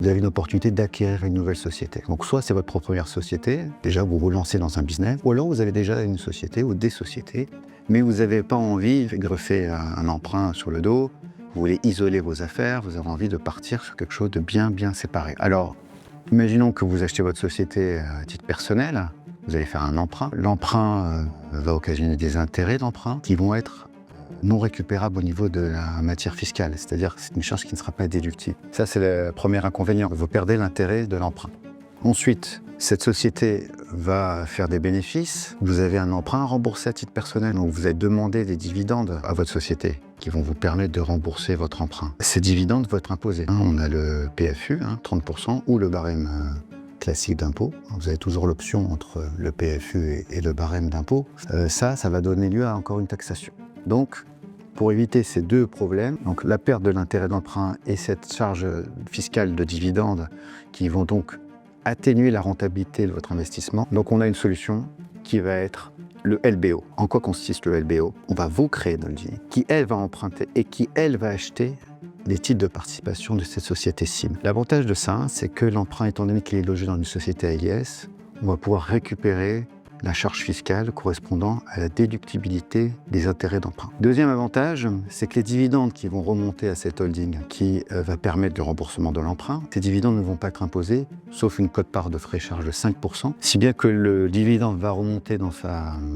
vous avez une opportunité d'acquérir une nouvelle société. Donc soit c'est votre première société, déjà vous vous lancez dans un business, ou alors vous avez déjà une société ou des sociétés, mais vous n'avez pas envie de greffer un emprunt sur le dos, vous voulez isoler vos affaires, vous avez envie de partir sur quelque chose de bien séparé. Alors, imaginons que vous achetez votre société à titre personnel, vous allez faire un emprunt. L'emprunt va occasionner des intérêts d'emprunt qui vont être non récupérables au niveau de la matière fiscale, c'est-à-dire que c'est une charge qui ne sera pas déductible. Ça, c'est le premier inconvénient, vous perdez l'intérêt de l'emprunt. Ensuite, cette société va faire des bénéfices, vous avez un emprunt à rembourser à titre personnel, donc vous allez demander des dividendes à votre société qui vont vous permettre de rembourser votre emprunt. Ces dividendes vont être imposés. On a le PFU, 30%, ou le barème classique d'impôt. Vous avez toujours l'option entre le PFU et le barème d'impôt. Ça va donner lieu à encore une taxation. Donc, pour éviter ces deux problèmes, donc la perte de l'intérêt d'emprunt et cette charge fiscale de dividendes qui vont donc atténuer la rentabilité de votre investissement, donc on a une solution qui va être le LBO. En quoi consiste le LBO? On va vous créer une holding qui, elle, va emprunter et qui, elle, va acheter des titres de participation de cette société cible. L'avantage de ça, c'est que l'emprunt, étant donné qu'il est logé dans une société AIS, on va pouvoir récupérer la charge fiscale correspondant à la déductibilité des intérêts d'emprunt. Deuxième avantage, c'est que les dividendes qui vont remonter à cette holding qui va permettre le remboursement de l'emprunt, ces dividendes ne vont pas être imposés, sauf une quote-part de frais charge de 5%, si bien que le dividende va remonter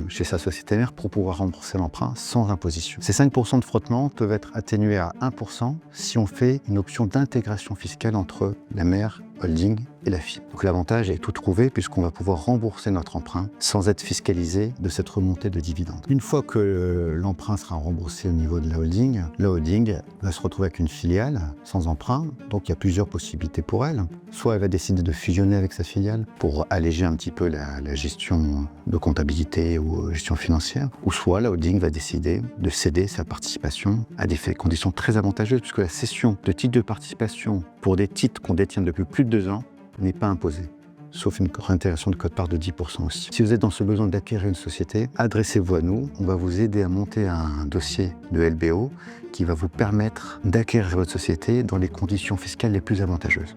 chez sa société mère pour pouvoir rembourser l'emprunt sans imposition. Ces 5% de frottement peuvent être atténués à 1% si on fait une option d'intégration fiscale entre la mère holding et la FIP. Donc l'avantage est tout trouvé puisqu'on va pouvoir rembourser notre emprunt sans être fiscalisé de cette remontée de dividendes. Une fois que l'emprunt sera remboursé au niveau de la holding va se retrouver avec une filiale sans emprunt. Donc il y a plusieurs possibilités pour elle. Soit elle va décider de fusionner avec sa filiale pour alléger un petit peu la gestion de comptabilité ou gestion financière. Ou soit la holding va décider de céder sa participation à des conditions très avantageuses puisque la cession de titres de participation pour des titres qu'on détient depuis plus de 2 ans n'est pas imposée, sauf une réintégration de quote-part de 10% aussi. Si vous êtes dans ce besoin d'acquérir une société, adressez-vous à nous. On va vous aider à monter un dossier de LBO qui va vous permettre d'acquérir votre société dans les conditions fiscales les plus avantageuses.